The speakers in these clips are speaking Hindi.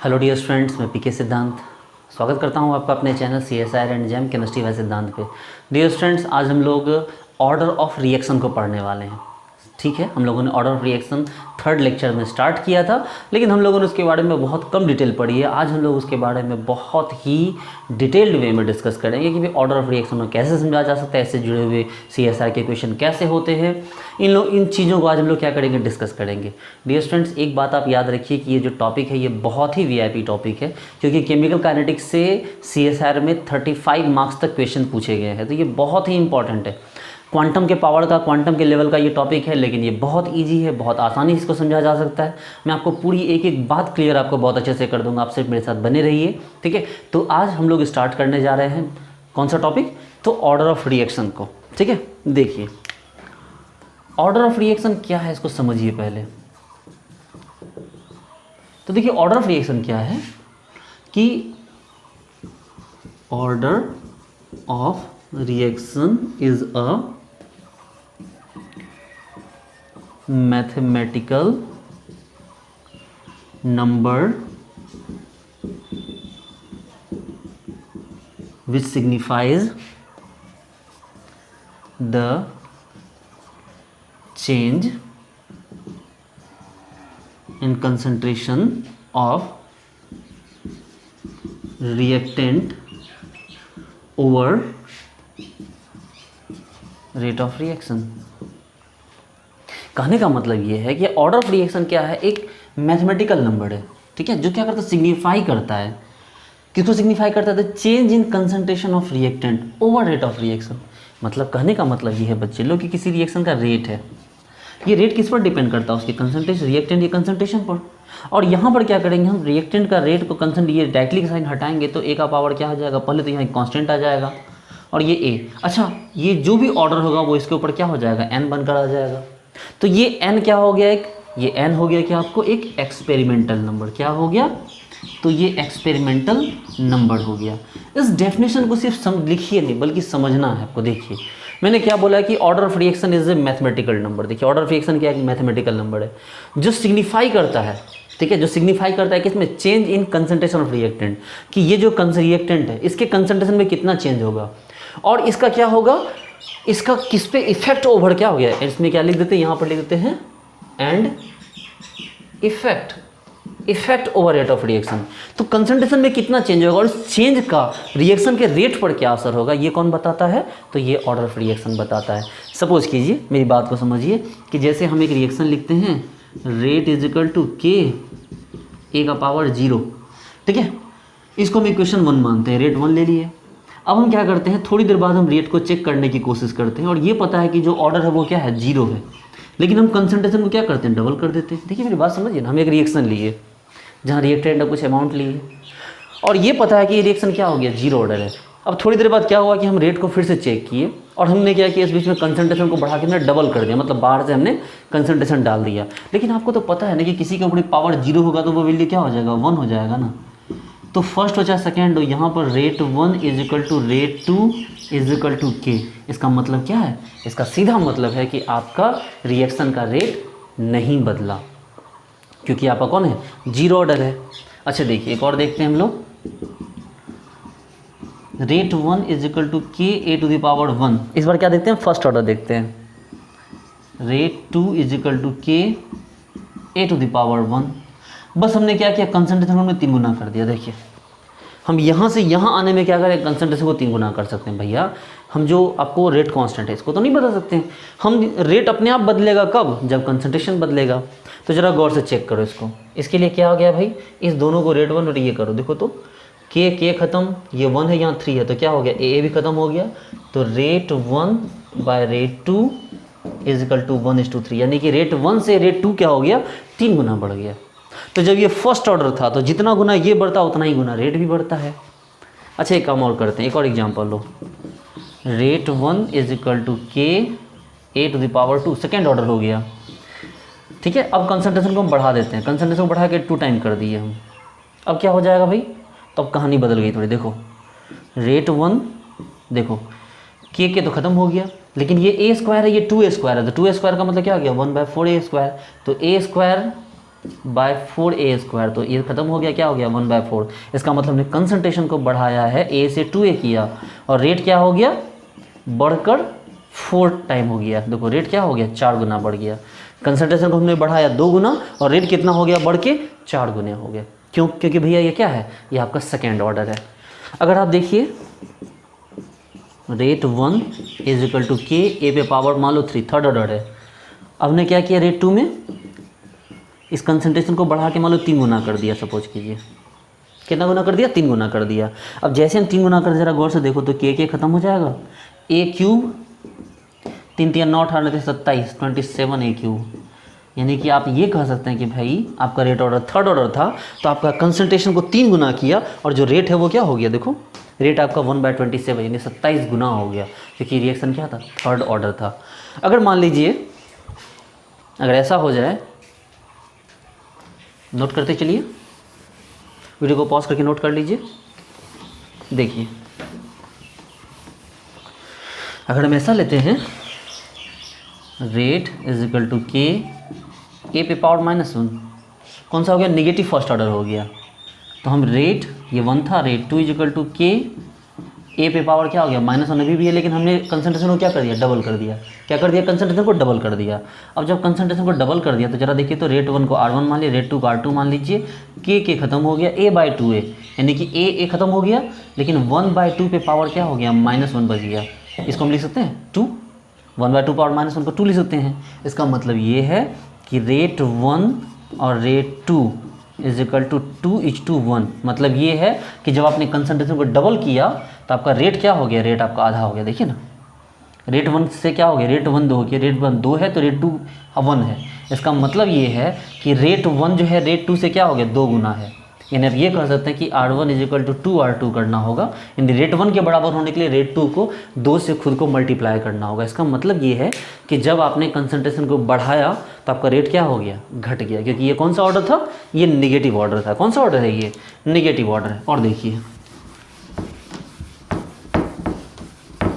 हेलो डियर स्टूडेंट्स, मैं पीके सिद्धांत स्वागत करता हूं आपका अपने channel CSIR and jam chemistry bye सिद्धांत पे। डियर स्टूडेंट्स, आज हम लोग ऑर्डर ऑफ रिएक्शन को पढ़ने वाले हैं। ठीक है, हम लोगों ने order of reaction third lecture में स्टार्ट किया था, लेकिन हम लोगों ने उसके बारे में बहुत कम डिटेल पढ़ी है। आज हम लोग उसके बारे में बहुत ही डिटेल्ड वे में डिस्कस करेंगे कि भाई ऑर्डर ऑफ रिएक्शन को कैसे समझा जा सकता है, इससे जुड़े हुए CSR के क्वेश्चन कैसे होते हैं। इन चीज़ों को आज हम लोग क्या करेंगे, डिस्कस करेंगे। डियर स्टूडेंट्स, एक बात आप याद रखिए कि ये जो टॉपिक है ये बहुत ही VIP टॉपिक है, क्योंकि केमिकल काइनेटिक्स से CSR में 35 मार्क्स तक क्वेश्चन पूछे गए हैं, तो ये बहुत ही इंपॉर्टेंट है। क्वांटम के पावर का, क्वांटम के लेवल का ये टॉपिक है, लेकिन ये बहुत इजी है, बहुत आसानी से इसको समझा जा सकता है। मैं आपको पूरी एक एक बात क्लियर आपको बहुत अच्छे से कर दूंगा, आप सिर्फ मेरे साथ बने रहिए। ठीक है, तो आज हम लोग स्टार्ट करने जा रहे हैं कौन सा टॉपिक, तो ऑर्डर ऑफ रिएक्शन को। ठीक है, देखिए ऑर्डर ऑफ रिएक्शन क्या है, इसको समझिए पहले। तो देखिए ऑर्डर ऑफ रिएक्शन क्या है कि order of reaction is a mathematical number which signifies the change in concentration of reactant over rate of reaction। कहने का मतलब ये है कि ऑर्डर ऑफ रिएक्शन क्या है, एक मैथमेटिकल नंबर है। ठीक है, जो क्या करता है, सिग्निफाई करता है, किसको सिग्निफाई करता है, change in concentration of reactant over rate of reaction. मतलब कहने का मतलब ये है बच्चे लोग कि किसी रिएक्शन का रेट है, ये रेट किस पर डिपेंड करता है, उसके कंसंट्रेशन, रिएक्टेंट या कंसंट्रेशन पर। और यहाँ पर क्या करेंगे हम, रिएक्टेंट का रेट को ये डायरेक्टली साइन हटाएंगे तो ए का पावर क्या हो जाएगा, पहले तो यहाँ कांस्टेंट आ जाएगा और ये ए। अच्छा, ये जो भी ऑर्डर होगा वो इसके ऊपर क्या हो जाएगा, एन बनकर आ जाएगा। तो ये एन क्या हो गया, ये एन हो गया कि आपको एक एक्सपेरिमेंटल नंबर, क्या हो गया, तो ये एक्सपेरिमेंटल नंबर हो गया। इस डेफिनेशन को सिर्फ लिखिए नहीं बल्कि समझना है आपको। देखिए मैंने क्या बोला कि order of reaction is a mathematical number. देखिए ऑर्डर ऑफ रिएक्शन क्या है, मैथमेटिकल नंबर है जो सिग्निफाई करता है, ठीक है, जो सिग्निफाई करता है कि इसमें change in concentration of reactant, कि ये जो रिएक्टेंट है इसके कंसंट्रेशन में कितना चेंज होगा और इसका क्या होगा, इसका किस पे इफेक्ट ओवर क्या हो गया। इसमें क्या लिख देते हैं, यहाँ पर लिख देते हैं and effect over rate of reaction. तो कंसंट्रेशन में कितना चेंज होगा और इस चेंज का रिएक्शन के रेट पर क्या असर होगा, ये कौन बताता है, तो ये ऑर्डर ऑफ रिएक्शन बताता है। सपोज कीजिए, मेरी बात को समझिए कि जैसे हम एक रिएक्शन लिखते हैं, rate is equal to K ए का पावर 0। ठीक है, इसको हम इक्वेशन 1 मानते हैं, रेट 1 ले लिए। अब हम क्या करते हैं, थोड़ी देर बाद हम रेट को चेक करने की कोशिश करते हैं और ये पता है कि जो ऑर्डर है वो क्या है, 0 है, लेकिन हम कंसंट्रेशन को क्या करते हैं, डबल कर देते हैं। देखिए मेरी बात समझिए ना, हम एक रिएक्शन लिए जहाँ रिएक्टेंट का कुछ अमाउंट लिए और ये पता है कि ये रिएक्शन क्या हो गया, 0 ऑर्डर है। अब थोड़ी देर बाद क्या हुआ कि हम रेट को फिर से चेक किए और हमने क्या किया, इस बीच में कंसंट्रेशन को बढ़ा के हमने डबल कर दिया, मतलब बाहर से हमने कंसंट्रेशन डाल दिया। लेकिन आपको तो पता है ना कि किसी के ऊपर पावर 0 होगा तो वो वैल्यू क्या हो जाएगा, 1 हो जाएगा ना। तो फर्स्ट हो चाहे सेकेंड हो, यहाँ पर rate 1 is equal to rate 2 is equal to k. इसका मतलब क्या है, इसका सीधा मतलब है कि आपका रिएक्शन का रेट नहीं बदला, क्योंकि आपका कौन है, 0 ऑर्डर है। अच्छा देखिए एक और देखते हैं हम लोग, rate 1 is equal to K A to the power 1। इस बार क्या देखते हैं, फर्स्ट ऑर्डर देखते हैं, rate 2 is equal to K A to the power 1। बस हमने क्या किया, कंसंट्रेशन को हमने 3 गुना कर दिया। देखिए हम यहाँ से यहाँ आने में क्या करें, कंसंट्रेशन को 3 गुना कर सकते हैं भैया। हम जो आपको रेट कांस्टेंट है इसको तो नहीं बदल सकते हैं, हम रेट अपने आप बदलेगा कब, जब कंसंट्रेशन बदलेगा। तो जरा गौर से चेक करो इसको, इसके लिए क्या हो गया भाई, इस दोनों को रेट 1 और ये करो, देखो तो के खत्म, ये 1 है यहाँ 3 है, तो क्या हो गया, ए भी खत्म हो गया। तो rate 1 by rate 2 is equal to 1:3, यानी कि रेट 1 से रेट 2 क्या हो गया, 3 गुना बढ़ गया। तो जब ये फर्स्ट ऑर्डर था तो जितना गुना ये बढ़ता उतना ही गुना रेट भी बढ़ता है। अच्छा एक काम और करते हैं, एक और एग्जांपल लो, rate 1 is equal to K A to the power 2, second order हो गया। ठीक है, अब कंसंट्रेशन को हम बढ़ा देते हैं, कंसंट्रेशन को बढ़ा के 2 टाइम कर दिए हम। अब क्या हो जाएगा भाई, तो अब कहानी बदल गई थोड़ी। देखो रेट 1, देखो के तो ख़त्म हो गया, लेकिन ये a स्क्वायर है, ये 2a स्क्वायर है, तो 2a स्क्वायर का मतलब क्या हो गया, 1/4a स्क्वायर। तो a स्क्वायर बाय 4a², तो ये खत्म हो गया, क्या हो गया 1/4। इसका मतलब हमने कंसंट्रेशन को बढ़ाया है, a से 2a किया, और रेट क्या हो गया, बढ़कर 4 टाइम हो गया। देखो रेट क्या हो गया, 4 गुना बढ़ गया। कंसंट्रेशन को हमने बढ़ाया 2 गुना, और रेट कितना हो गया, बढ़ के 4 गुने हो गया। क्यों, क्योंकि भैया ये क्या है, ये आपका सेकेंड ऑर्डर है। अगर आप देखिए rate 1 is equal to K ए पे पावर मान लो 3, थर्ड ऑर्डर है। अब हमने क्या किया, रेट 2 में इस कंसंट्रेशन को बढ़ा के मान लो 3 गुना कर दिया, सपोज कीजिए। कितना गुना कर दिया, 3 गुना कर दिया। अब जैसे हम 3 गुना कर, जरा गौर से देखो तो के खत्म हो जाएगा, ए क्यूब 3 3 9 18 27 27 ए क्यूब। यानी कि आप ये कह सकते हैं कि भाई आपका रेट ऑर्डर थर्ड ऑर्डर था, तो आपका कंसंट्रेशन को 3 गुना किया, और जो रेट है वो क्या हो गया, देखो रेट आपका 1/27 यानी 27 गुना हो गया, क्योंकि रिएक्शन क्या था, थर्ड ऑर्डर था। अगर मान लीजिए अगर ऐसा हो जाए, नोट करते चलिए, वीडियो को पॉज करके नोट कर लीजिए। देखिए अगर हम ऐसा लेते हैं, rate is equal to K ए पे पावर -1, कौन सा हो गया, निगेटिव फर्स्ट ऑर्डर हो गया। तो हम रेट, ये 1 था, rate 2 is equal to K ए पे पावर क्या हो गया, -1 अभी भी है, लेकिन हमने कंसंट्रेशन को क्या कर दिया, डबल कर दिया। क्या कर दिया, कंसंट्रेशन को डबल कर दिया। अब जब कंसंट्रेशन को डबल कर दिया तो जरा देखिए, तो रेट 1 को R1 मान लीजिए, रेट 2 को R2 मान लीजिए, के खत्म हो गया, a/2a, यानी कि ए खत्म हो गया, लेकिन 1/2 पे पावर क्या हो गया, -1 बच गया। इसको हम लिख सकते हैं 2, 1/2 पावर -1 को 2 लिख सकते हैं। इसका मतलब ये है कि रेट 1 और रेट 2 इज इक्वल टू 2:1। मतलब ये है कि जब आपने कंसंट्रेशन को डबल किया तो आपका रेट क्या हो गया, रेट आपका आधा हो गया। देखिए ना, रेट 1 से क्या हो गया, रेट 1 2 हो गया, रेट 1 2 है तो रेट 2 1 है। इसका मतलब ये है कि रेट 1 जो है रेट 2 से क्या हो गया, 2 गुना है। यानी आप ये कह सकते हैं कि R1 is equal to 2R2 करना होगा, यानी रेट 1 के बराबर होने के लिए रेट 2 को 2 से खुद को मल्टीप्लाई करना होगा। इसका मतलब ये है कि जब आपने कंसंट्रेशन को बढ़ाया तो आपका रेट क्या हो गया, घट गया, क्योंकि ये कौन सा ऑर्डर था, ये निगेटिव ऑर्डर था। कौन सा ऑर्डर है, ये निगेटिव ऑर्डर है। और देखिए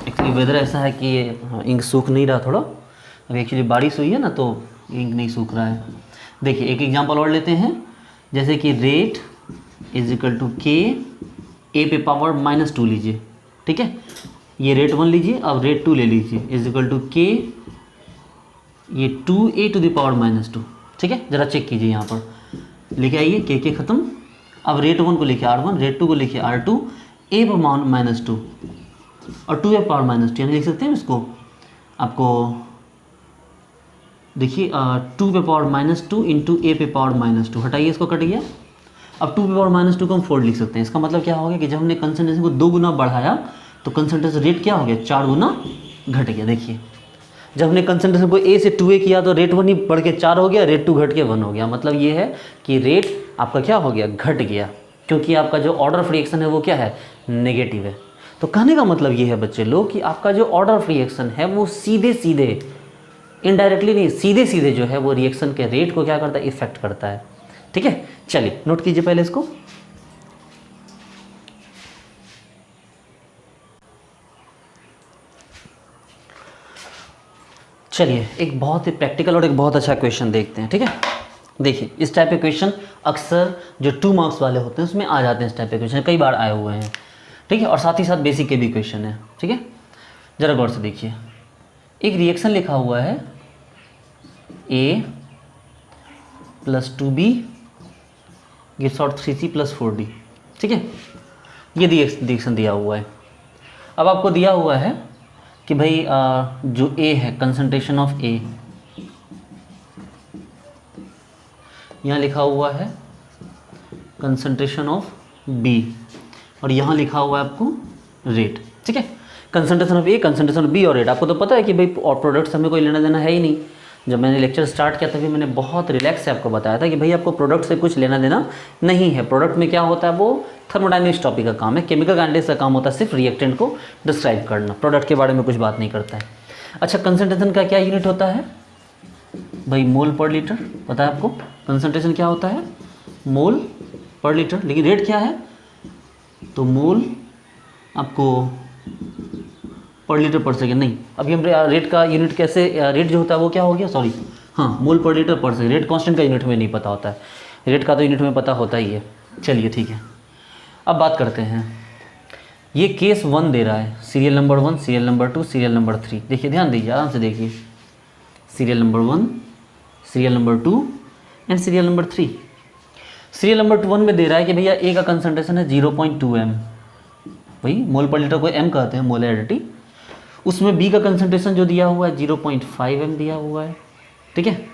एक्चुअली वेदर ऐसा है कि इंक सूख नहीं रहा थोड़ा, अभी एक्चुअली बारिश हुई है ना, तो इंक नहीं सूख रहा है। देखिए एक एग्जांपल और लेते हैं, जैसे कि rate is equal to K ए पे पावर -2 लीजिए, ठीक है। ये रेट 1 लीजिए, अब रेट 2 ले लीजिए, इज इक्वल टू के ये 2a टू द पावर -2, ठीक है। ज़रा चेक कीजिए, यहाँ पर लिखे आइए के ख़त्म। अब रेट 1 को लिखे R1, रेट 2 को लिखे R2, a पर -2 और 2a पावर -2, यानी लिख सकते हैं इसको, आपको देखिए 2 पे पावर -2 इंटू ए पे पावर -2, हटाइए इसको, कट गया। अब 2 पे पावर -2 को हम 4 लिख सकते हैं। इसका मतलब क्या हो गया कि जब हमने कंसंट्रेशन को 2 गुना बढ़ाया तो कंसंट्रेशन रेट क्या हो गया, 4 गुना घट गया। देखिए जब हमने कंसंट्रेशन को ए से 2a किया तो रेट 1 ही बढ़ के 4 हो गया, रेट 2 घट के 1 हो गया। मतलब ये है कि रेट आपका क्या हो गया, घट गया, क्योंकि आपका जो ऑर्डर ऑफ रिएक्शन है वो क्या है, नेगेटिव है। तो कहने का मतलब ये है बच्चे लोग कि आपका जो ऑर्डर ऑफ रिएक्शन है वो सीधे सीधे, इनडायरेक्टली नहीं, सीधे सीधे जो है वो रिएक्शन के रेट को क्या करता है, इफेक्ट करता है। ठीक है, चलिए नोट कीजिए पहले इसको। चलिए एक बहुत ही प्रैक्टिकल और एक बहुत अच्छा क्वेश्चन देखते हैं। ठीक है, देखिए इस टाइप के क्वेश्चन अक्सर जो 2 मार्क्स वाले होते हैं उसमें आ जाते हैं। इस टाइप के क्वेश्चन कई बार आए हुए हैं। ठीक है, और साथ ही साथ बेसिक के भी क्वेश्चन है। ठीक है, जरा गौर से देखिए, एक रिएक्शन लिखा हुआ है A + 2B gives out 3C + 4D। ठीक है, ये रिएक्शन दिया हुआ है। अब आपको दिया हुआ है कि भाई जो A है, कंसंट्रेशन ऑफ A, यहाँ लिखा हुआ है कंसंट्रेशन ऑफ B, और यहाँ लिखा हुआ है आपको रेट। ठीक है, concentration of A, concentration of B और रेट। आपको तो पता है कि भाई और प्रोडक्ट्स हमें कोई लेना देना है ही नहीं। जब मैंने लेक्चर स्टार्ट किया तभी मैंने बहुत रिलैक्स से आपको बताया था कि भाई आपको प्रोडक्ट से कुछ लेना देना नहीं है। प्रोडक्ट में क्या होता है, वो थर्मोडायनेमिक्स टॉपिक का काम है। केमिकल काइनेटिक्स का काम होता है सिर्फ रिएक्टेंट को डिस्क्राइब करना, प्रोडक्ट के बारे में कुछ बात नहीं करता है। अच्छा, कंसंट्रेशन का क्या यूनिट होता है भाई, मोल पर लीटर। पता है आपको कंसंट्रेशन क्या होता है, मोल पर लीटर। लेकिन रेट क्या है, तो मोल आपको पर लीटर पर सेकेंड नहीं। अभी हम रेट का यूनिट कैसे, रेट जो होता है वो क्या हो गया, सॉरी हाँ मोल पर लीटर पर सेकेंड, रेट कांस्टेंट का यूनिट में नहीं पता होता है, रेट का तो यूनिट में पता होता ही है। चलिए ठीक है, अब बात करते हैं। ये केस 1 दे रहा है, serial number 1, serial number 2, serial number 3। देखिए ध्यान दीजिए, आराम से देखिए, serial number 1, serial number 2 and serial number 3। Serial number 1 में दे रहा है कि भैया ए का कंसंट्रेशन है 0.2 m, भाई मोल पर लीटर को m कहते हैं, मोलैरिटी। उसमें बी का कंसंट्रेशन जो दिया हुआ है 0.5 m दिया हुआ है, ठीक है।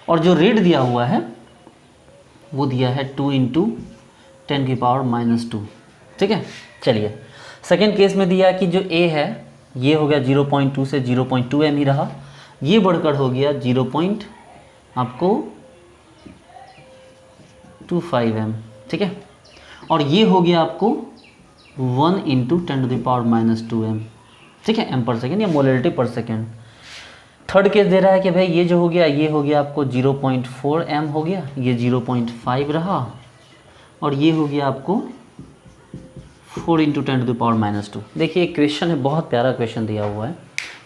और जो रेट दिया हुआ है वो दिया है 2 × 10⁻², ठीक है। चलिए सेकेंड केस में दिया कि जो ए है ये हो गया 0.2 से 0.2 m ही रहा, ये बढ़कर हो गया 0.25 m, ठीक है। और ये हो गया आपको 1 × 10⁻² m, ठीक है, m पर सेकेंड या मोलैरिटी पर सेकेंड। थर्ड केस दे रहा है कि भाई ये जो हो गया ये हो गया आपको 0.4 m हो गया, ये 0.5 रहा, और ये हो गया आपको 4 × 10⁻²। देखिए एक क्वेश्चन है, बहुत प्यारा क्वेश्चन दिया हुआ है,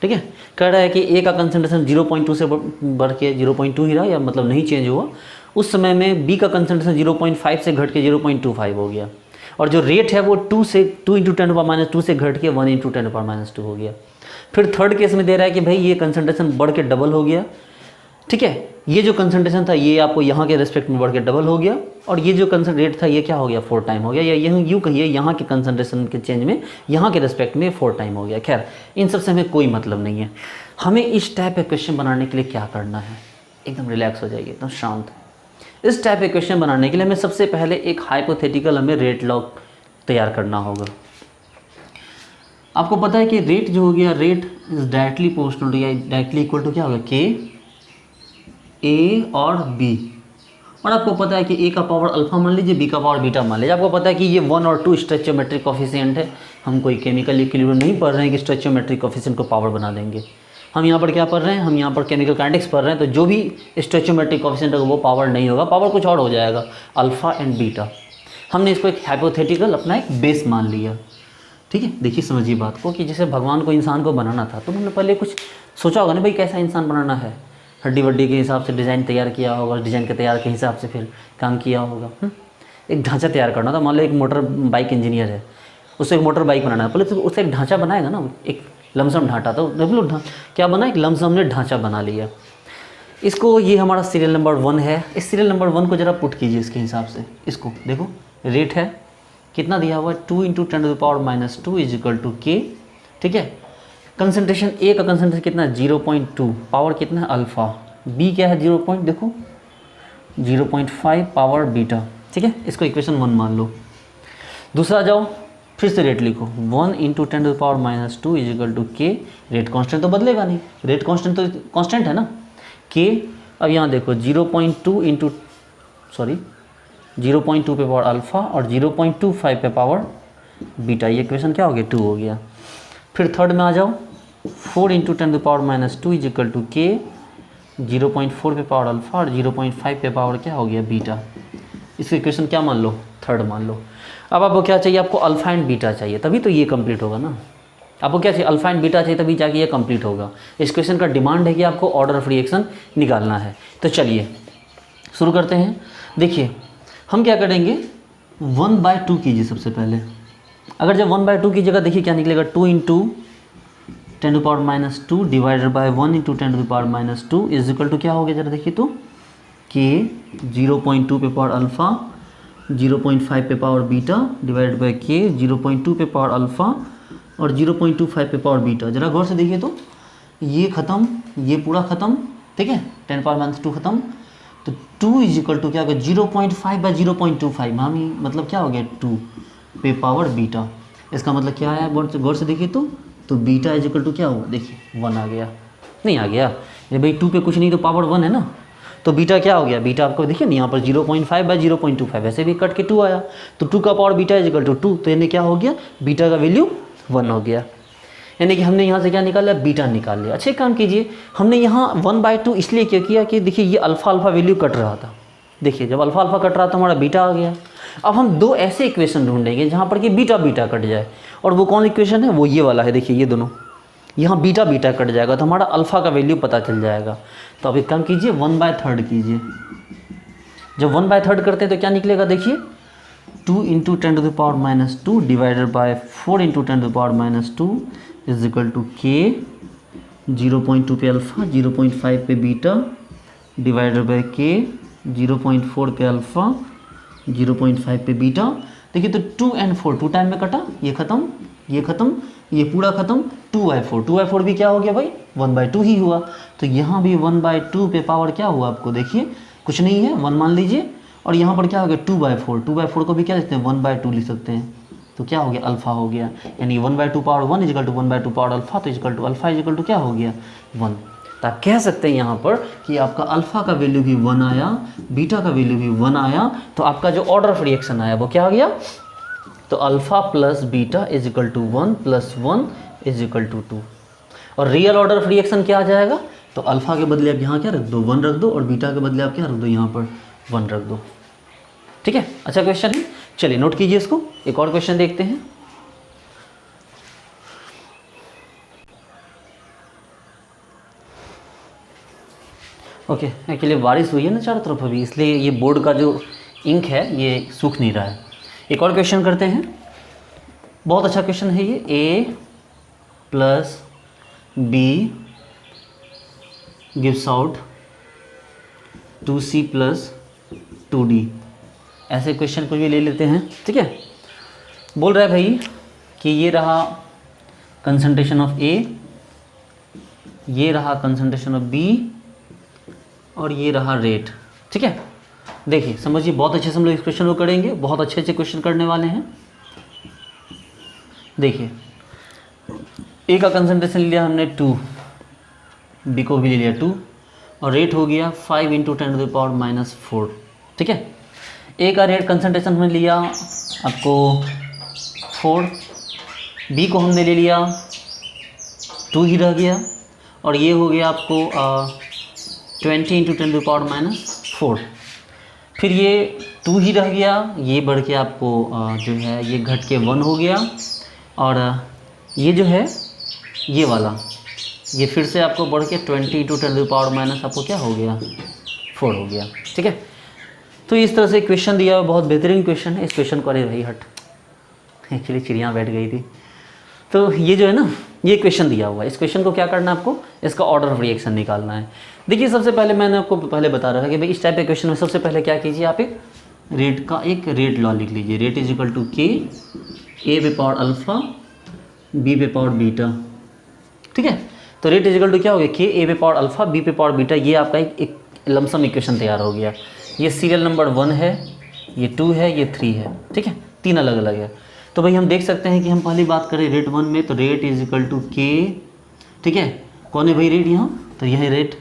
ठीक है। कह रहा है कि ए का कंसंट्रेशन 0.2 से बढ़ के 0.2 ही रहा, या मतलब नहीं चेंज हुआ। उस समय में बी का कंसंट्रेशन 0.5 से घट के 0.25 हो गया, और जो रेट है वो 2 × 10⁻² से घट के 1 × 10⁻² हो गया। फिर थर्ड केस में दे रहा है कि भाई ये कंसंट्रेशन बढ़ के डबल हो गया, ठीक है। ये जो कंसंट्रेशन था ये आपको यहाँ के रेस्पेक्ट में बढ़ के डबल हो गया, और ये जो रेट था ये क्या हो गया 4 टाइम हो गया, या यूँ कहिए यहाँ के कंसंट्रेशन के चेंज में यहाँ के रेस्पेक्ट में 4 टाइम हो गया। खैर इन सब से हमें कोई मतलब नहीं है। हमें इस टाइप के क्वेश्चन बनाने के लिए क्या करना है, एकदम रिलैक्स हो जाइए, एकदम शांत। इस टाइप के क्वेश्चन बनाने के लिए हमें सबसे पहले एक हाइपोथेटिकल हमें रेट लॉ तैयार करना होगा। आपको पता है कि रेट जो हो गया, रेट इज डायरेक्टली प्रोपोर्शनल या डायरेक्टली इक्वल टू क्या होगा, के ए और बी। और आपको पता है कि ए का पावर अल्फा मान लीजिए, बी का पावर बीटा मान लीजिए। आपको पता है कि ये 1 और 2 स्टोइचियोमेट्रिक कोफिशिएंट है। हम कोई केमिकल इक्विलिब्रियम नहीं पढ़ रहे हैं कि स्टोइचियोमेट्रिक कोफिशिएंट को पावर बना देंगे। हम यहाँ पर क्या पढ़ रहे हैं, हम यहाँ पर केमिकल काइनेटिक्स पढ़ रहे हैं। तो जो भी स्टोइचियोमेट्रिक कोफिशिएंट होगा वो पावर नहीं होगा, पावर कुछ और हो जाएगा, अल्फा एंड बीटा। हमने इसको एक हाइपोथेटिकल अपना एक बेस मान लिया, ठीक है। देखिए समझिए बात को कि जैसे भगवान को इंसान को बनाना था तो हमने पहले कुछ सोचा होगा ना भाई कैसा इंसान बनाना है, हड्डी वड्डी के हिसाब से डिज़ाइन तैयार किया होगा, डिज़ाइन के तैयार के हिसाब से फिर काम किया होगा। एक ढांचा तैयार करना था। मान लो एक मोटर बाइक इंजीनियर है, उसे एक मोटर बाइक बनाना है, पहले तो उसे एक ढांचा बनाएगा ना, एक लमसम ढांचा। तो क्या बना, एक लमसम ने ढांचा बना लिया। इसको, ये हमारा सीरियल नंबर 1 है। इस सीरियल नंबर 1 को ज़रा पुट कीजिए इसके हिसाब से। इसको देखो, रेट है कितना दिया हुआ है, 2 × 10⁻² इज इक्वल टू के, ठीक है। कंसंट्रेशन ए का कंसंट्रेशन कितना है 0.2, पावर कितना है अल्फ़ा, बी क्या है 0.5 पावर बीटा, ठीक है। इसको इक्वेशन 1 मान लो। दूसरा जाओ, फिर से रेट लिखो, 1 × 10⁻² इज इक्वल टू के। रेट कांस्टेंट तो बदलेगा नहीं, रेट कांस्टेंट तो कांस्टेंट है ना, के। अब यहाँ देखो 0.2 पे पावर अल्फ़ा और 0.25 पे पावर बीटा। ये इक्वेशन क्या हो गया, 2 हो गया। फिर थर्ड में आ जाओ, 4 × 10⁻² इज इक्वल टू के। 0.4 पे पावर अल्फ़ा और 0.5 पे पावर क्या हो गया बीटा। इसकी इक्वेशन क्या मान लो, थर्ड मान लो। अब आपको क्या चाहिए, आपको अल्फ़ा एंड बीटा चाहिए, तभी तो ये कंप्लीट होगा ना। आपको क्या चाहिए, अल्फ़ा एंड बीटा चाहिए, तभी जाके ये कंप्लीट होगा। इस क्वेश्चन का डिमांड है कि आपको ऑर्डर ऑफ रिएक्शन निकालना है। तो चलिए शुरू करते हैं। देखिए हम क्या करेंगे, 1/2 कीजिए सबसे पहले। अगर जब 1/2 की जगह देखिए क्या निकलेगा, 2 × 10⁻² divided by 1 × 10⁻² is equal to क्या हो गया, जरा देखिए तो, के 0.2 पे पावर अल्फ़ा, 0.5 पे पावर बीटा डिवाइडेड बाय के 0.2 पे पावर अल्फ़ा और 0.25 पे पावर बीटा। जरा गौर से देखिए तो, ये ख़त्म, ये पूरा ख़त्म, ठीक है, 10⁻² ख़त्म। तो 2 इज इक्वल टू क्या होगा, 0.5/0.25, मामी मतलब क्या हो गया, 2 पे पावर बीटा। इसका मतलब क्या है, गौर से देखिए तो बीटा इज इक्वल टू क्या होगा, देखिए 1 आ गया, नहीं आ गया, ये भाई 2 पे कुछ नहीं तो पावर 1 है ना, तो बीटा क्या हो गया, बीटा आपको देखिए ना यहाँ पर 0.5/0.25, वैसे भी कट के 2 आया, तो 2 का power beta is equal to 2, तो यानी क्या हो गया, बीटा का वैल्यू 1 हो गया। यानी कि हमने यहाँ से क्या निकाल लिया, बीटा निकाल लिया। अच्छे काम कीजिए, हमने यहाँ 1/2 इसलिए क्या किया कि देखिए ये अल्फ़ा वैल्यू कट रहा था, देखिए जब अल्फ़ा कट रहा था हमारा बीटा आ गया। अब हम 2 ऐसे इक्वेशन ढूंढेंगे जहाँ पर कि बीटा कट जाए, और वो कौन इक्वेशन है, वो ये वाला है, देखिए ये दोनों, यहाँ बीटा बीटा कट जाएगा तो हमारा अल्फ़ा का वैल्यू पता चल जाएगा। तो अब एक काम कीजिए 1/3 कीजिए। जब 1/3 करते हैं तो क्या निकलेगा देखिए, 2 × 10⁻² divided by 4 × 10⁻² is equal to k 0.2 पे अल्फ़ा 0.5 पे बीटा डिवाइडेड बाय के 0.4 पे अल्फ़ा 0.5 पे बीटा। देखिए तो 2 और 4 2 टाइम में कटा, ये ख़त्म ये ख़त्म ये पूरा ख़त्म, 2/4 भी क्या हो गया भाई 1/2 ही हुआ। तो यहाँ भी 1/2 पे पावर क्या हुआ आपको देखिए कुछ नहीं है 1 मान लीजिए, और यहाँ पर क्या हो गया 2/4 को भी क्या लिखते हैं 1/2 लिख सकते हैं। तो क्या हो गया अल्फ़ा हो गया, यानी 1/2 power 1 is equal to 1/2 power alpha, तो is equal to alpha is equal to क्या हो गया 1। तो आप कह सकते हैं यहाँ पर कि आपका अल्फ़ा का वैल्यू भी 1 आया, बीटा का वैल्यू भी 1 आया, तो आपका जो ऑर्डर ऑफ रिएक्शन आया वो क्या आ गया, तो alpha plus beta is equal to 1 + 1 is equal to 2। और रियल ऑर्डर ऑफ रिएक्शन क्या आ जाएगा, तो अल्फ़ा के बदले आप यहाँ क्या रख दो 1 रख दो, और बीटा के बदले आप क्या रख दो यहाँ पर 1 रख दो। ठीक है, अच्छा क्वेश्चन है, चलिए नोट कीजिए इसको। एक और क्वेश्चन देखते हैं। ओके, एक्चुअली बारिश हुई है ना चारों तरफ अभी, इसलिए ये बोर्ड का जो इंक है ये सूख नहीं रहा है। एक और क्वेश्चन करते हैं, बहुत अच्छा क्वेश्चन है ये। a + b gives out 2c + 2d। ऐसे क्वेश्चन को भी ले लेते हैं। ठीक है, बोल रहा है भाई कि ये रहा कंसंट्रेशन ऑफ A, ये रहा कंसंट्रेशन ऑफ B, और ये रहा रेट। ठीक है, देखिए समझिए बहुत अच्छे से हम लोग इस क्वेश्चन को करेंगे, बहुत अच्छे अच्छे क्वेश्चन करने वाले हैं। देखिए A का कंसंट्रेशन लिया हमने 2, B को भी ले लिया 2, और रेट हो गया 5 × 10⁻⁴। ठीक है, A का रेट कंसंट्रेशन हमने लिया आपको 4, B को हमने ले लिया 2 ही रह गया, और ये हो गया आपको 20 × 10⁻⁴। फिर ये 2 ही रह गया, ये बढ़ के आपको जो है ये घट के 1 हो गया, और ये जो है ये वाला ये फिर से आपको बढ़ के 20 × 10⁻⁻, आपको क्या हो गया 4 हो गया। ठीक है, तो इस तरह से क्वेश्चन दिया हुआ, बहुत बेहतरीन क्वेश्चन है। इस क्वेश्चन को, अरे भाई हट, एक्चुअली चिड़िया बैठ गई थी। तो ये जो है ना ये क्वेश्चन दिया हुआ है, इस क्वेश्चन को क्या करना है आपको, इसका ऑर्डर ऑफ रिएक्शन निकालना है। देखिए सबसे पहले मैंने आपको पहले बता रहा था कि भाई इस टाइप के क्वेश्चन में सबसे पहले क्या कीजिए, आप एक रेट का एक रेट लॉ लिख लीजिए। रेट इज इक्वल टू के A पे पावर अल्फ़ा B पे पावर बीटा। ठीक है, तो रेट इज इक्वल टू क्या हो गया, के A पे पावर अल्फ़ा B पे पावर बीटा। ये आपका एक लमसम इक्वेशन तैयार हो गया। ये सीरियल नंबर 1 है, ये 2 है, ये 3 है। ठीक है, 3 अलग अलग है। तो भाई हम देख सकते हैं कि हम पहली बात करें रेट 1 में, तो रेट इज इक्वल टू के, ठीक है, कौन है भाई रेट यहाँ, तो यह है रेट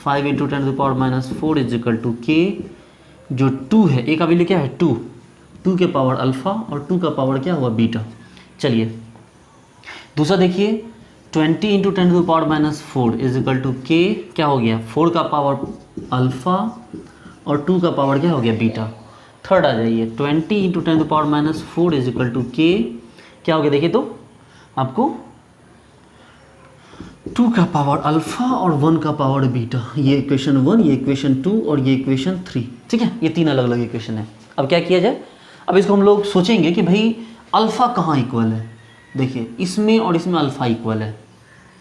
5 × 10⁻⁴ इज इक्वल टू के, जो 2 है, ए का वैल्यू क्या है 2 के पावर अल्फ़ा, और 2 का पावर क्या हुआ बीटा। चलिए दूसरा देखिए 20 × 10⁻⁴ इज इक्वल टू के, क्या हो गया 4 का पावर अल्फ़ा, और 2 का पावर क्या हो गया बीटा। थर्ड आ जाइए 20 × 10⁻⁴ इज इक्वल टू के, क्या हो गया देखिए तो आपको 2 का पावर अल्फ़ा और 1 का पावर बीटा। ये इक्वेशन 1, ये इक्वेशन 2 और ये इक्वेशन 3। ठीक है, ये 3 अलग अलग इक्वेशन है। अब क्या किया जाए, अब इसको हम लोग सोचेंगे कि भाई अल्फ़ा कहाँ इक्वल है। देखिए इसमें और इसमें अल्फ़ा इक्वल है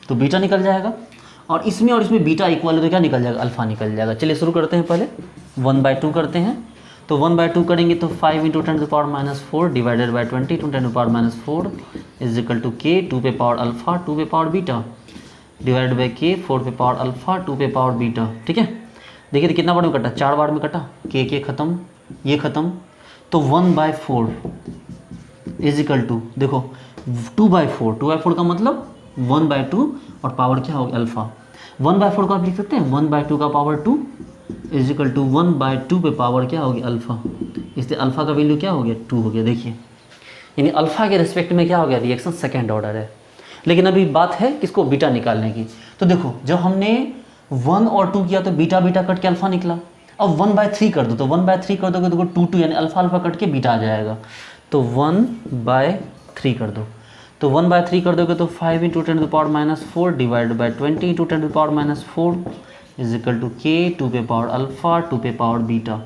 तो बीटा निकल जाएगा, और इसमें बीटा इक्वल है तो क्या निकल जाएगा, अल्फ़ा निकल जाएगा। चलिए शुरू करते हैं, पहले 1/2 करते हैं। तो 1/2 करेंगे तो 5 × 10⁻⁴ divided by 20 × 10⁻⁴ is equal to k 2 पे पावर अल्फ़ा 2 पे पावर बीटा डिवाइड बाई के 4 पे पावर अल्फ़ा 2 पे पावर बीटा। ठीक है, देखिए तो कितना बार में कटा, 4 बार में कटा, के ख़त्म, ये ख़त्म, तो 1/4 इज इक्वल टू देखो 2/4 का मतलब 1/2, और पावर क्या होगा अल्फ़ा। 1/4 को आप लिख सकते हैं 1/2 का पावर 2 इज इक्वल टू 1/2 पे पावर क्या हो गया अल्फ़ा, इसलिए अल्फ़ा का वैल्यू क्या हो गया 2 हो गया। देखिए यानी अल्फ़ा के रिस्पेक्ट में क्या हो गया, रिएक्शन सेकेंड ऑर्डर है। लेकिन अभी बात है किसको, बीटा निकालने की। तो देखो जब हमने 1 और 2 किया तो बीटा बीटा कट के अल्फ़ा निकला। अब 1/3 कर दो, तो 1/3 कर दोगे तो 2 यानी अल्फ़ा अल्फ़ा कट के बीटा आ जाएगा। तो 1/3 कर दो, तो 1/3 कर दोगे तो 5 into 10⁻⁴ divide by 20 into 10⁻⁴ is equal to k 2 पे पावर अल्फ़ा 2 पे power beta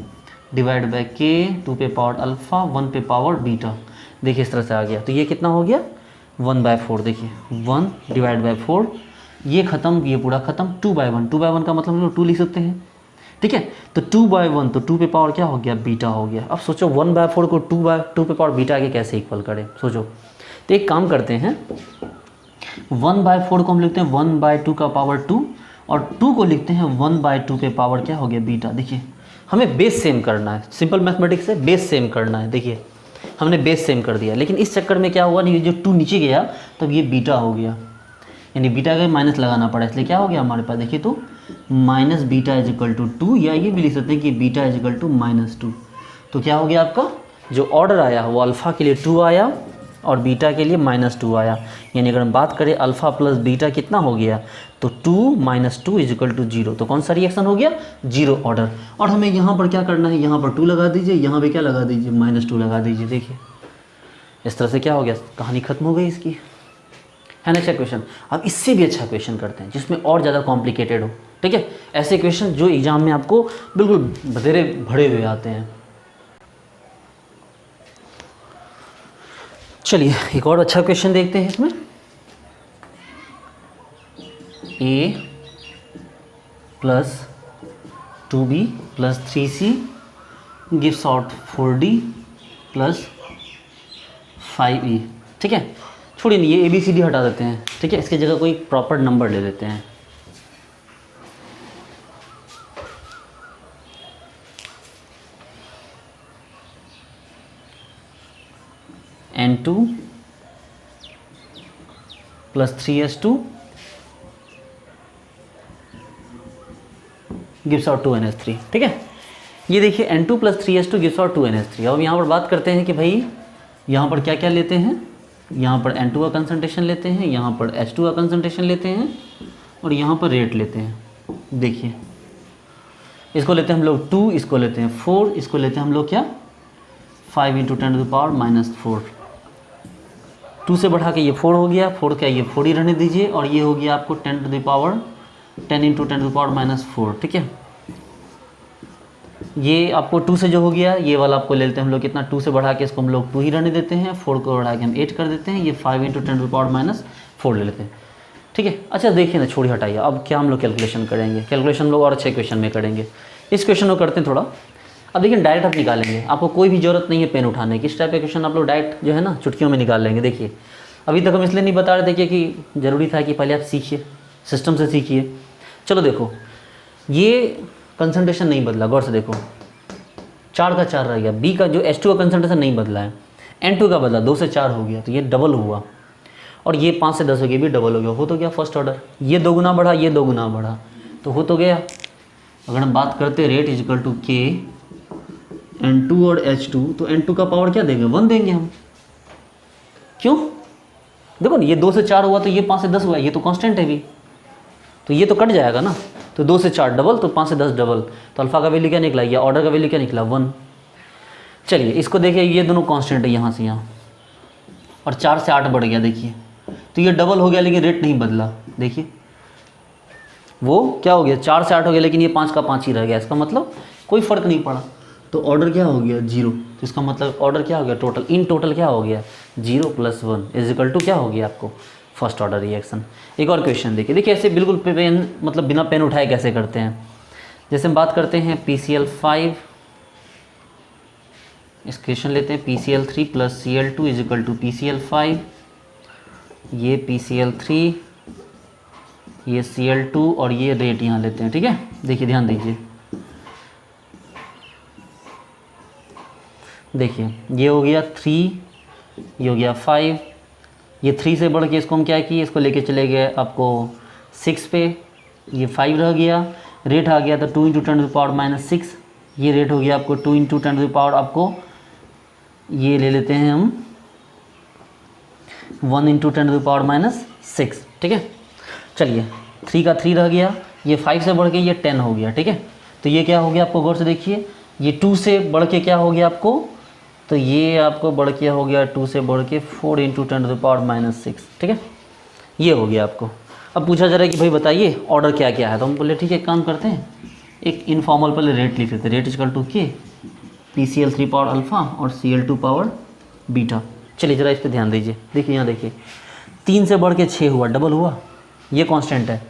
divide by k 2 पे पावर अल्फ़ा 1 पे पावर बीटा। देखिए इस तरह से आ गया। तो ये कितना हो गया 1/4। देखिए 1 डिवाइड बाई 4, ये ख़त्म, ये पूरा ख़त्म। 2/1, 2/1 का मतलब हम लोग 2 लिख सकते हैं, ठीक है। तो 2/1 तो 2 पे पावर क्या हो गया बीटा हो गया। अब सोचो 1/4 को 2 पे पावर बीटा के कैसे इक्वल करें, सोचो। तो एक काम करते हैं, 1/4 को हम लिखते हैं 1/2 का पावर 2 और 2 को लिखते हैं 1/2 पे पावर क्या हो गया बीटा। देखिए हमें बेस सेम करना है, सिंपल मैथमेटिक्स से बेस सेम करना है। देखिए हमने बेस सेम कर दिया, लेकिन इस चक्कर में क्या हुआ नहीं, जो 2 नीचे गया तब ये बीटा हो गया, यानी बीटा का माइनस लगाना पड़ा, इसलिए क्या हो गया हमारे पास। देखिए तो minus beta is equal to 2, या ये भी लिख सकते हैं कि बीटा इज इक्वल टू -2। तो क्या हो गया आपका जो ऑर्डर आया वो अल्फ़ा के लिए 2 आया और बीटा के लिए -2 आया। यानी अगर हम बात करें अल्फ़ा प्लस बीटा कितना हो गया, तो 2 - 2 इज इक्वल टू 0। तो कौन सा रिएक्शन हो गया, 0 ऑर्डर। और हमें यहाँ पर क्या करना है, यहाँ पर 2 लगा दीजिए, यहाँ पे क्या लगा दीजिए -2 लगा दीजिए। देखिए इस तरह से क्या हो गया, कहानी खत्म हो गई इसकी, है ना। अच्छा क्वेश्चन, अब इससे भी अच्छा क्वेश्चन करते हैं जिसमें और ज़्यादा कॉम्प्लिकेटेड हो, ठीक है। ऐसे क्वेश्चन जो एग्जाम में आपको बिल्कुल बतेरे भरे हुए आते हैं। चलिए एक और अच्छा क्वेश्चन देखते हैं इसमें। a plus 2b plus 3c gives out 4d plus 5e, ठीक है। छोड़िए नहीं, ये ABCD हटा देते हैं, ठीक है। इसकी जगह कोई प्रॉपर नंबर ले लेते हैं। N2 plus 3s2 gives out 2ns3, ठीक है। ये देखिए N2 plus 3s2 gives out 2ns3। अब यहाँ पर बात करते हैं कि भाई यहाँ पर क्या क्या लेते हैं, यहाँ पर N2 का कंसंट्रेशन लेते हैं, यहाँ पर H2 का कंसंट्रेशन लेते हैं और यहाँ पर रेट लेते हैं। देखिए इसको लेते हैं हम लोग 2, इसको लेते हैं 4, इसको लेते हैं हम लोग क्या 5 इंटू 10⁻⁴। 2 से बढ़ा के ये 4 हो गया, 4 क्या ये 4 ही रहने दीजिए, और ये हो गया आपको 10 इंटू 10⁻⁴, ठीक है। ये आपको 2 से जो हो गया, ये वाला आपको ले लेते हैं हम लोग कितना, 2 से बढ़ा के इसको हम लोग 2 ही रहने देते हैं, 4 को बढ़ा के हम 8 कर देते हैं, ये 5 इंटू 10⁻⁴ ले लेते हैं, ठीक है। अच्छा देखिए ना, छोड़ी हटाइए। अब क्या हम लोग कैलकुलेशन करेंगे, कैलकुलेशन हम लोग और अच्छे क्वेश्चन में करेंगे। इस क्वेश्चन को करते हैं थोड़ा। अब देखिए डायरेक्ट आप निकालेंगे, आपको कोई भी ज़रूरत नहीं है पेन उठाने की। इस टाइप के क्वेश्चन आप लोग डायरेक्ट जो है ना चुटकियों में निकाल लेंगे। देखिए अभी तक हम इसलिए नहीं बता रहे थे कि ज़रूरी था कि पहले आप सीखिए, सिस्टम से सीखिए। चलो देखो ये कंसंट्रेशन नहीं बदला, गौर से देखो 4 का 4 रह गया। बी का जो H2 का कंसंट्रेशन नहीं बदला है, N2 का बदला, 2 से 4 हो गया, तो ये डबल हुआ। और ये 5 से 10 हो गया, भी डबल हो गया, हो तो गया फर्स्ट ऑर्डर। ये 2 गुना बढ़ा, ये 2 गुना बढ़ा, तो हो तो गया। अगर हम बात करते रेट इज इक्वल टू के N2 और H2, तो N2 का पावर क्या देंगे, 1 देंगे हम। क्यों, देखो ना ये 2 से 4 हुआ तो ये 5 से 10 हुआ, ये तो कांस्टेंट है भी, तो ये तो कट जाएगा ना। तो 2 से 4 डबल, तो 5 से 10 डबल, तो अल्फ़ा का वैल्यू क्या निकला, ये ऑर्डर का वैल्यू क्या निकला 1। चलिए इसको देखिए, ये दोनों कांस्टेंट है यहाँ से यहाँ, और 4 से 8 बढ़ गया। देखिए तो ये डबल हो गया लेकिन रेट नहीं बदला। देखिए वो क्या हो गया, 4 से 8 हो गया लेकिन ये 5 का 5 ही रह गया। इसका मतलब कोई फ़र्क नहीं पड़ा, तो ऑर्डर क्या हो गया 0। तो इसका मतलब ऑर्डर क्या हो गया, टोटल इन टोटल क्या हो गया 0 + 1 इज इक्वल टू क्या हो गया आपको फर्स्ट ऑर्डर रिएक्शन। एक और क्वेश्चन देखिए, देखिए ऐसे बिल्कुल पेन मतलब बिना पेन उठाए कैसे करते हैं। जैसे हम बात करते हैं PCl5, इस क्वेश्चन लेते हैं PCl3 + Cl2 is equal to PCl5, ये PCl3, ये Cl2 और ये रेट यहाँ लेते हैं, ठीक है। देखिए ध्यान दीजिए, देखिए ये हो गया 3, ये हो गया 5, ये 3 से बढ़ के इसको हम क्या किए, इसको लेके चले गए आपको 6 पे, ये 5 रह गया, रेट आ गया तो 2 × 10⁻⁶, ये रेट हो गया आपको 2 × 10 आपको ये ले लेते हैं हम 1 × 10⁻⁶, ठीक है। चलिए 3 का 3 रह गया, ये 5 से बढ़ के ये 10 हो गया, ठीक है। तो ये क्या हो गया आपको गौर से देखिए, ये 2 से बढ़ के क्या हो गया आपको तो ये आपको बढ़ के हो गया 2 से बढ़ के 4 × 10⁻⁶, ठीक है, ये हो गया आपको। अब पूछा जा रहा है कि भाई बताइए ऑर्डर क्या क्या है, तो हम बोले ठीक है एक काम करते हैं, एक इनफॉर्मल पहले रेट लिख लेते हैं, रेट इजकल टू के PCl3 पावर अल्फ़ा और Cl2 पावर बीटा। चलिए ज़रा इस पर ध्यान दीजिए, देखिए यहाँ देखिए 3 से बढ़ के 6 हुआ, डबल हुआ, ये कांस्टेंट है,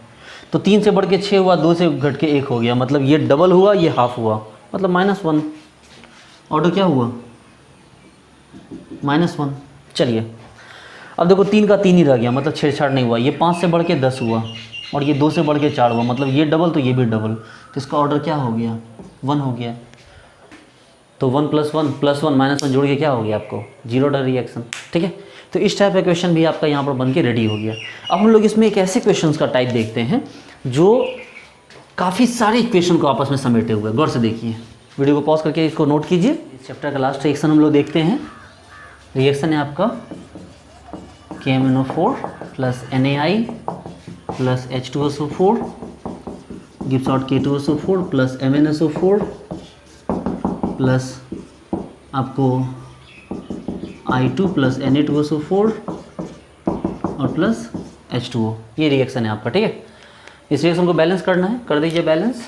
तो 3 से बढ़ के 6 हुआ, 2 से घट के 1 हो गया, मतलब ये डबल हुआ, ये हाफ हुआ, मतलब -1, ऑर्डर क्या हुआ -1। चलिए अब देखो 3 का 3 ही रह गया, मतलब छेड़छाड़ नहीं हुआ, ये 5 से बढ़ के 10 हुआ और ये 2 से बढ़ के 4 हुआ, मतलब ये डबल तो ये भी डबल, तो इसका ऑर्डर क्या हो गया 1 हो गया। तो 1 + 1 + 1 -1 जोड़ के क्या हो गया आपको 0 ऑर्डर रिएक्शन, ठीक है। तो इस टाइप का क्वेश्चन भी आपका यहाँ पर बन के रेडी हो गया। अब हम लोग इसमें एक ऐसे क्वेश्चन का टाइप देखते हैं जो काफ़ी सारे इक्वेशन को आपस में समेटे हुए, गौर से देखिए, वीडियो को पॉज करके इसको नोट कीजिए। इस चैप्टर का लास्ट रिएक्शन हम लोग देखते हैं, रिएक्शन है आपका KMnO4 + NaI + H2SO4 gives out K2SO4 + MnSO4 plus आपको I2 + Na2SO4 और प्लस H2O, ये रिएक्शन है आपका, ठीक है। इस रिएक्शन को बैलेंस करना है, कर दीजिए बैलेंस।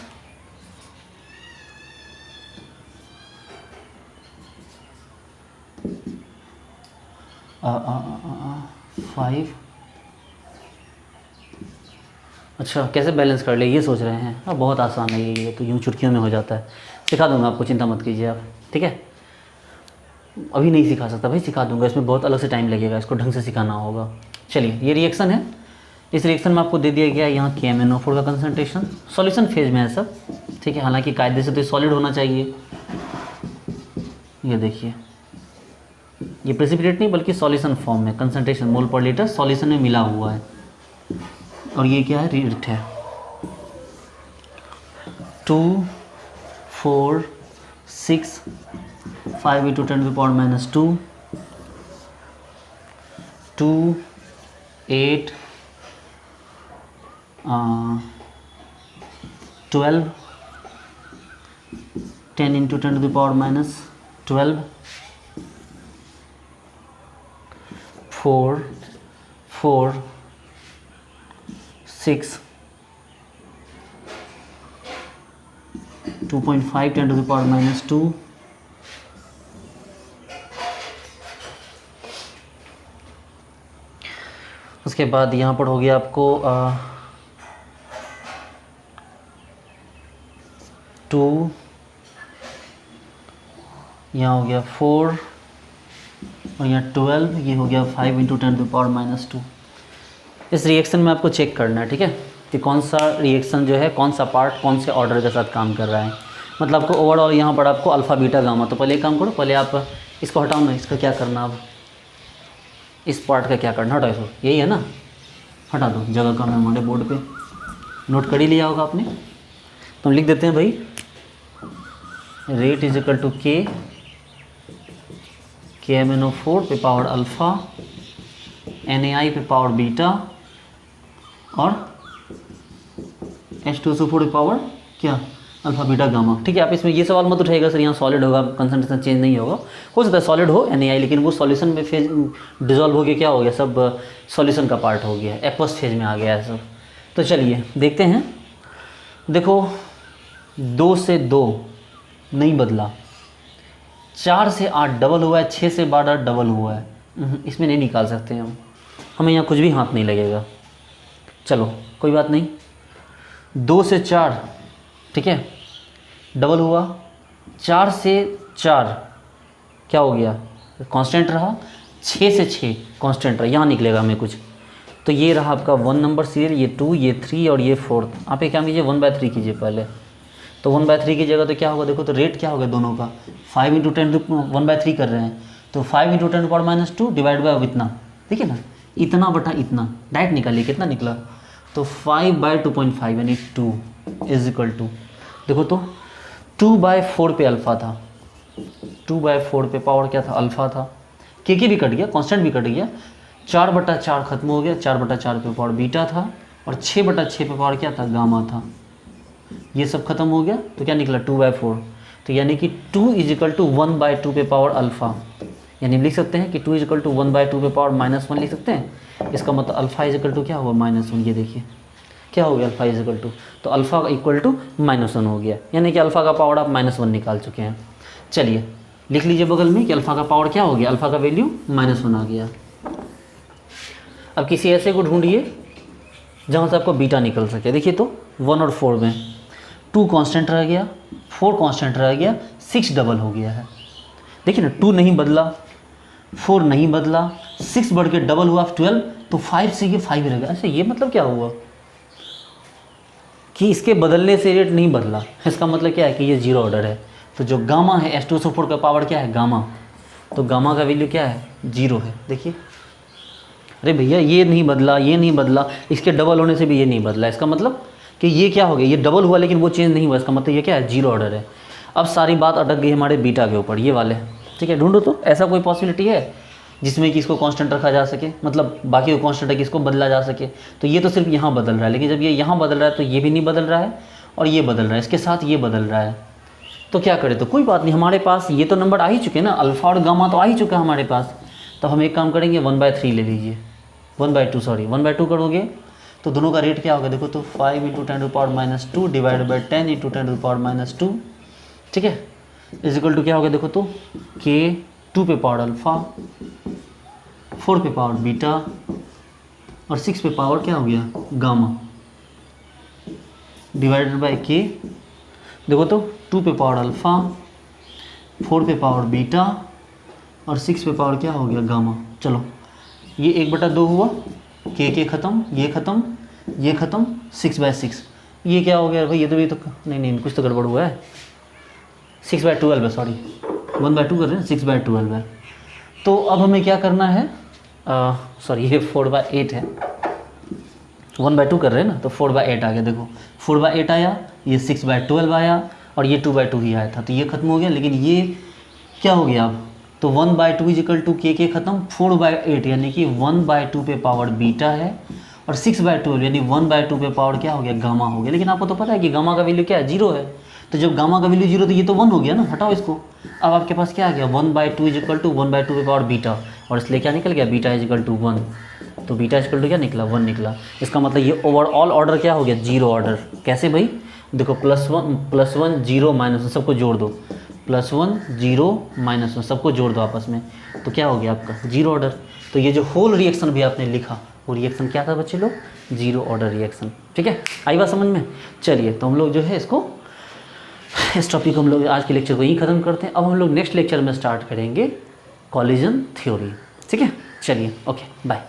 फाइव, अच्छा कैसे बैलेंस कर ले ये सोच रहे हैं, हाँ बहुत आसान है ये तो यूँ चुटकियों में हो जाता है, सिखा दूंगा आपको, चिंता मत कीजिए आप, ठीक है। अभी नहीं सिखा सकता भाई, सिखा दूंगा, इसमें बहुत अलग से टाइम लगेगा, इसको ढंग से सिखाना होगा। चलिए ये रिएक्शन है, इस रिएक्शन में आपको दे दिया गया है यहाँ KMnO4 का कंसंट्रेशन, सॉल्यूशन फेज में है सब, ठीक है, हालांकि कायदे से तो सॉलिड होना चाहिए। ये देखिए ये प्रेसिपिटेट नहीं बल्कि सॉल्यूशन फॉर्म में, कंसंट्रेशन मोल पर लीटर सॉल्यूशन में मिला हुआ है, और ये क्या है रेट है 2 4 6 5 × 10⁻⁻2 2 8 12 10 × 10⁻12 4 4 6 2.5 10⁻²। उसके बाद यहाँ पर हो गया आपको 2, यहाँ हो गया 4 और यहाँ 12, ये हो गया 5 × 10⁻²। इस रिएक्शन में आपको चेक करना है, ठीक है, कि कौन सा रिएक्शन जो है, कौन सा पार्ट कौन से ऑर्डर के साथ काम कर रहा है, मतलब आपको ओवरऑल यहाँ पर आपको अल्फ़ा बीटा गामा। तो पहले एक काम करो, पहले आप इसको हटाओ ना, इसका क्या करना, अब इस पार्ट का क्या करना, हटाओ इसको, यही है ना, हटा दो, जगह कम है हमारे बोर्ड पे, नोट कर ही लिया होगा आपने। तो हम लिख देते हैं भाई रेट इजकल टू KMnO4 पे पावर अल्फ़ा, NaI पे पावर बीटा और H2SO4 पे पावर क्या अल्फ़ा बीटा गामा, ठीक है। आप इसमें ये सवाल मत उठाइएगा सर यहाँ सॉलिड होगा, कंसंट्रेशन चेंज नहीं होगा, हो सकता है सॉलिड हो NaI, लेकिन वो सॉल्यूशन में फेज डिजॉल्व हो गया, क्या हो गया, सब सॉल्यूशन का पार्ट हो गया, एक्वस फेज में आ गया है सब। तो चलिए देखते हैं, देखो 2 से 2 नहीं बदला, 4 से 8 डबल हुआ है, 6 से 12 डबल हुआ है, इसमें नहीं निकाल सकते हम, हमें यहाँ कुछ भी हाथ नहीं लगेगा, चलो कोई बात नहीं। 2 से 4 ठीक है डबल हुआ, 4 से 4 क्या हो गया कांस्टेंट रहा, 6 से 6 कांस्टेंट रहा, यहाँ निकलेगा हमें कुछ, तो ये रहा आपका 1 नंबर सीरियल, ये 2, ये 3 और ये 4। आप ये क्या कीजिए 1/3 कीजिए पहले, तो 1/3 की जगह तो क्या होगा, देखो तो रेट क्या होगा दोनों का, 5 × 10 1/3 कर रहे हैं, तो 5 × 10⁻² डिवाइड बाय इतना, ठीक है ना, इतना बटा इतना, डायरेक्ट निकालिए, कितना निकला, तो 5/2.5 यानी 2 इज इक्वल टू, देखो तो 2/4 पे अल्फ़ा था, 2/4 पे पावर क्या था अल्फ़ा था, के भी कट गया, कांस्टेंट भी कट गया, 4/4 खत्म हो गया, 4/4 पे पावर बीटा था और 6/6 पे पावर क्या था गामा था, ये सब खत्म हो गया, तो क्या निकला 2/4, तो यानी कि 2 इजिकल टू 1/2 पे पावर अल्फ़ा, यानी लिख सकते हैं कि 2 इजिकल टू 1/2 पे पावर -1 लिख सकते हैं। इसका मतलब अल्फ़ा इजिकल टू क्या हुआ -1, ये देखिए क्या हो गया अल्फ़ा इजिकल टू, तो अल्फ़ा इक्वल टू -1 हो गया, यानी कि अल्फ़ा का पावर आप -1 निकाल चुके हैं। चलिए लिख लीजिए बगल में कि अल्फ़ा का पावर क्या हो गया, अल्फ़ा का वैल्यू -1 आ गया। अब किसी ऐसे को ढूंढिए जहाँ से आपको बीटा निकल सके। देखिए तो 1 और 4 में 2 कांस्टेंट रह गया, 4 कांस्टेंट रह गया, 6 डबल हो गया है। देखिए ना 2 नहीं बदला, 4 नहीं बदला, 6 बढ़ के डबल हुआ 12, तो 5 से ये 5 रह गया। अच्छा ये मतलब क्या हुआ कि इसके बदलने से रेट नहीं बदला, इसका मतलब क्या है कि ये जीरो ऑर्डर है। तो जो गामा है H2SO4 का पावर क्या है गामा, तो गामा का वैल्यू क्या है 0 है। देखिए अरे भैया ये नहीं बदला, ये नहीं बदला, इसके डबल होने से भी ये नहीं बदला, इसका मतलब कि ये क्या हो गया, ये डबल हुआ लेकिन वो चेंज नहीं हुआ, इसका मतलब ये क्या है जीरो ऑर्डर है। अब सारी बात अटक गई हमारे बीटा के ऊपर, ये वाले, ठीक है। ढूंढो तो ऐसा कोई पॉसिबिलिटी है जिसमें कि इसको कांस्टेंट रखा जा सके, मतलब बाकी को कांस्टेंट है कि इसको बदला जा सके। तो ये तो सिर्फ यहाँ बदल रहा है, लेकिन जब ये यहाँ बदल रहा है तो ये भी नहीं बदल रहा है और ये बदल रहा है, इसके साथ ये बदल रहा है। तो क्या करें, तो कोई बात नहीं, हमारे पास ये तो नंबर आ ही चुके ना, अल्फ़ा और गामा तो आ ही चुका है हमारे पास। तो हम एक काम करेंगे 1/3 ले लीजिए, 1/2 करोगे तो दोनों का रेट क्या होगा, देखो तो 5 × 10⁻² डिवाइडेड बाई 10 × 10⁻², ठीक है, इज इक्वल टू क्या होगा, देखो तो k 2 पे पावर अल्फ़ा, 4 पे पावर बीटा और 6 पे पावर क्या हो गया गामा, डिवाइडेड बाई k, देखो तो 2 पे पावर अल्फ़ा, 4 पे पावर बीटा और 6 पे पावर क्या हो गया गामा। चलो ये 1/2 हुआ, के ख़त्म, ये ख़त्म, ये ख़त्म, 6/6, ये क्या हो गया भाई, ये तो नहीं कुछ तो गड़बड़ हुआ है, 6/12 है, सॉरी 1/2 कर रहे हैं, 6/12 है। तो अब हमें क्या करना है, सॉरी ये 4/8 है, 1/2 कर रहे हैं ना, तो 4/8 आ गया, देखो 4/8 आया, ये 6/12 आया और ये 2/2 ही आया था, तो ये खत्म हो गया। लेकिन ये क्या हो गया अब, तो 1/2 इजिकल टू के ख़त्म, 4/8 यानी कि 1/2 पे पावर बीटा है और 6/12 यानी 1/2 पे पावर क्या हो गया गामा हो गया। लेकिन आपको तो पता है कि गामा का वैल्यू क्या है 0 है, तो जब गामा का वैल्यू 0 तो ये तो 1 हो गया ना, हटाओ इसको। अब आपके पास क्या आ गया 1/2 इजिकल टू 1/2 पे पावर बीटा, और इसलिए क्या निकल गया बीटा इजिकल टू 1, तो बीटा इजिकल टू क्या निकला 1 निकला। इसका मतलब ये ओवरऑल ऑर्डर क्या हो गया जीरो ऑर्डर। कैसे भाई, देखो +1 0 -1 सबको जोड़ दो, +1 0 -1 सबको जोड़ दो आपस में, तो क्या हो गया आपका जीरो ऑर्डर। तो ये जो होल रिएक्शन भी आपने लिखा वो रिएक्शन क्या था बच्चे लोग, जीरो ऑर्डर रिएक्शन, ठीक है। आई बात समझ में। चलिए तो हम लोग जो है इसको, इस टॉपिक को हम लोग आज के लेक्चर को यहीं ख़त्म करते हैं। अब हम लोग नेक्स्ट लेक्चर में स्टार्ट करेंगे कॉलिजन थ्योरी, ठीक है। चलिए ओके बाय।